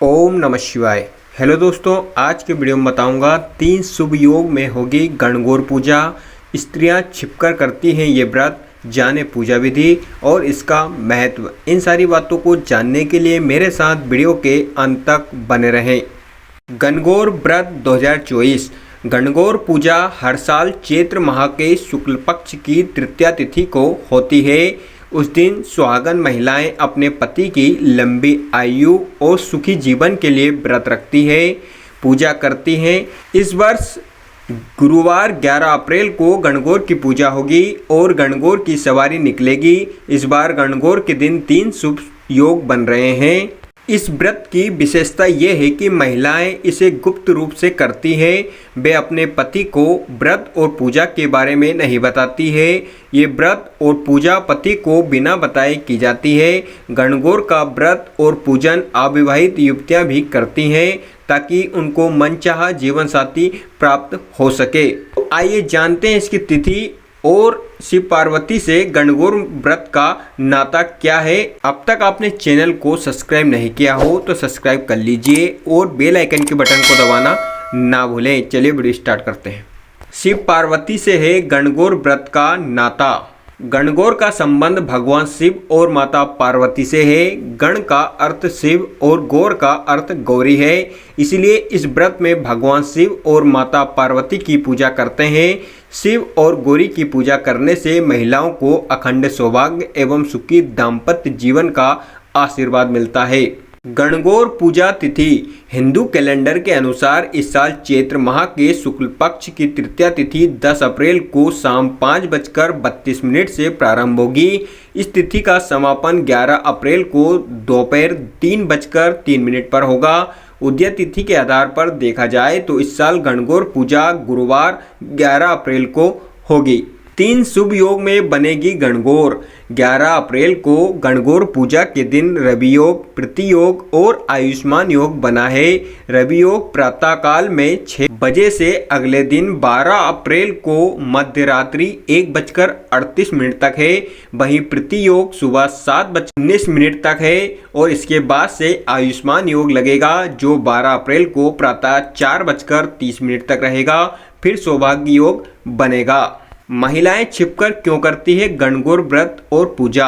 ओम नमः शिवाय। हेलो दोस्तों, आज के वीडियो में बताऊंगा 3 शुभ योग में होगी गणगौर पूजा। स्त्रियां छिपकर करती हैं ये व्रत, जाने पूजा विधि और इसका महत्व। इन सारी बातों को जानने के लिए मेरे साथ वीडियो के अंत तक बने रहें। गणगौर व्रत 2024। गणगौर पूजा हर साल चैत्र माह के शुक्ल पक्ष की तृतीया तिथि को होती है। उस दिन सुहागन महिलाएं अपने पति की लंबी आयु और सुखी जीवन के लिए व्रत रखती है, पूजा करती हैं। इस वर्ष गुरुवार 11 अप्रैल को गणगौर की पूजा होगी और गणगौर की सवारी निकलेगी। इस बार गणगौर के दिन 3 शुभ योग बन रहे हैं। इस व्रत की विशेषता ये है कि महिलाएं इसे गुप्त रूप से करती हैं। वे अपने पति को व्रत और पूजा के बारे में नहीं बताती है। ये व्रत और पूजा पति को बिना बताए की जाती है। गणगौर का व्रत और पूजन अविवाहित युवतियां भी करती हैं ताकि उनको मनचाहा जीवन साथी प्राप्त हो सके। तो आइए जानते हैं इसकी तिथि और शिव पार्वती से गणगौर व्रत का नाता क्या है। अब तक आपने चैनल को सब्सक्राइब नहीं किया हो तो सब्सक्राइब कर लीजिए और बेल आइकन के बटन को दबाना ना भूलें। चलिए वीडियो स्टार्ट करते हैं। शिव पार्वती से है गणगौर व्रत का नाता। गणगौर का संबंध भगवान शिव और माता पार्वती से है। गण का अर्थ शिव और गौर का अर्थ गौरी है, इसलिए इस व्रत में भगवान शिव और माता पार्वती की पूजा करते हैं। शिव और गौरी की पूजा करने से महिलाओं को अखंड सौभाग्य एवं सुखी दाम्पत्य जीवन का आशीर्वाद मिलता है। गणगौर पूजा तिथि हिंदू कैलेंडर के अनुसार इस साल चैत्र माह के शुक्ल पक्ष की तृतीया तिथि 10 अप्रैल को शाम 5:32 से प्रारंभ होगी। इस तिथि का समापन 11 अप्रैल को दोपहर 3:03 पर होगा। उदय तिथि के आधार पर देखा जाए तो इस साल गणगौर पूजा गुरुवार 11 अप्रैल को होगी। 3 शुभ योग में बनेगी गणगौर। 11 अप्रैल को गणगौर पूजा के दिन रवि योग, प्रति योग और आयुष्मान योग बना है। रवि योग प्रातःकाल में 6 बजे से अगले दिन 12 अप्रैल को मध्य रात्रि 1:38 तक है। वहीं प्रति योग सुबह 7:19 तक है और इसके बाद से आयुष्मान योग लगेगा जो 12 अप्रैल को प्रातः 4:30 तक रहेगा। फिर सौभाग्य योग बनेगा। महिलाएं छिपकर क्यों करती है गणगौर व्रत और पूजा?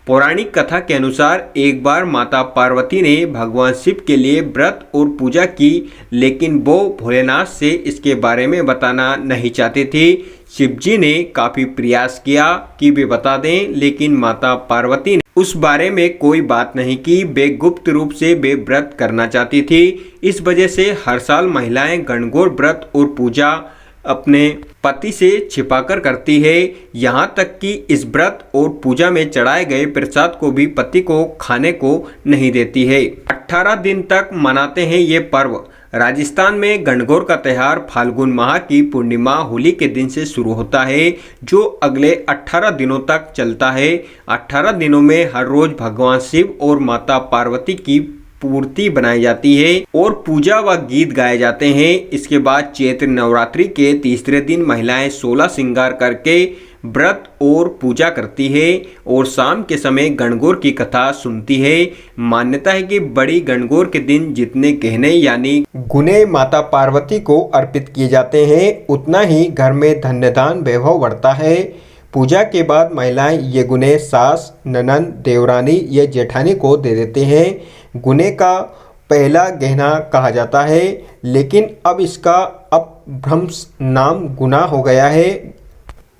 पौराणिक कथा के अनुसार एक बार माता पार्वती ने भगवान शिव के लिए व्रत और पूजा की, लेकिन वो भोलेनाथ से इसके बारे में बताना नहीं चाहते थे। शिव जी ने काफी प्रयास किया कि वे बता दें, लेकिन माता पार्वती ने उस बारे में कोई बात नहीं की। वे गुप्त रूप से वे व्रत करना चाहती थी। इस वजह से हर साल महिलाएं गणगौर व्रत और पूजा अपने पति से छिपाकर करती है। यहाँ तक कि इस व्रत और पूजा में चढ़ाए गए प्रसाद को भी पति को खाने को नहीं देती है। 18 दिन तक मनाते हैं ये पर्व। राजस्थान में गणगौर का त्यौहार फाल्गुन माह की पूर्णिमा होली के दिन से शुरू होता है, जो अगले 18 दिनों तक चलता है। 18 दिनों में हर रोज भगवान शिव और माता पार्वती की पूर्ति बनाई जाती है और पूजा व गीत गाए जाते हैं। इसके बाद चैत्र नवरात्रि के तीसरे दिन महिलाएं 16 श्रृंगार करके व्रत और पूजा करती है और शाम के समय गणगौर की कथा सुनती है। मान्यता है कि बड़ी गणगौर के दिन जितने गहने यानी गुने माता पार्वती को अर्पित किए जाते हैं, उतना ही घर में धन्यधान वैभव बढ़ता है। पूजा के बाद महिलाएं ये गुने सास, ननंद, देवरानी या जेठानी को दे देते हैं। गुने का पहला गहना कहा जाता है, लेकिन अब इसका अपभ्रंश नाम गुना हो गया है।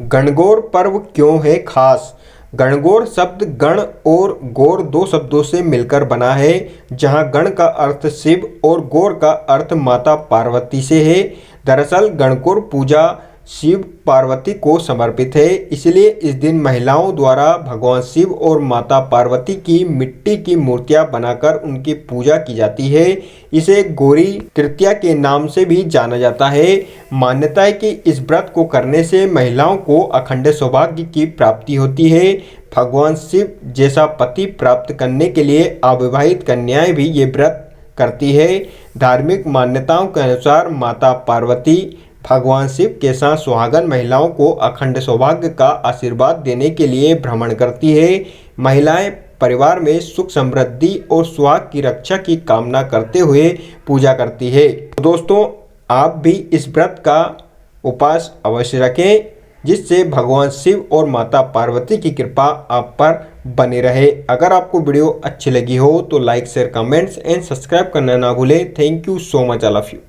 गणगौर पर्व क्यों है खास? गणगौर शब्द गण और गौर 2 शब्दों से मिलकर बना है, जहां गण का अर्थ शिव और गौर का अर्थ माता पार्वती से है। दरअसल गणगौर पूजा शिव पार्वती को समर्पित है, इसलिए इस दिन महिलाओं द्वारा भगवान शिव और माता पार्वती की मिट्टी की मूर्तियां बनाकर उनकी पूजा की जाती है। इसे गौरी तृतीया के नाम से भी जाना जाता है। मान्यता है कि इस व्रत को करने से महिलाओं को अखंड सौभाग्य की प्राप्ति होती है। भगवान शिव जैसा पति प्राप्त करने के लिए अविवाहित कन्याएं भी ये व्रत करती है। धार्मिक मान्यताओं के अनुसार माता पार्वती भगवान शिव के साथ सुहागन महिलाओं को अखंड सौभाग्य का आशीर्वाद देने के लिए भ्रमण करती है। महिलाएं परिवार में सुख समृद्धि और सुहाग की रक्षा की कामना करते हुए पूजा करती है। तो दोस्तों, आप भी इस व्रत का उपवास अवश्य रखें, जिससे भगवान शिव और माता पार्वती की कृपा आप पर बनी रहे। अगर आपको वीडियो अच्छी लगी हो तो like share comments and subscribe करना ना भूलें। Thank you so much all of you.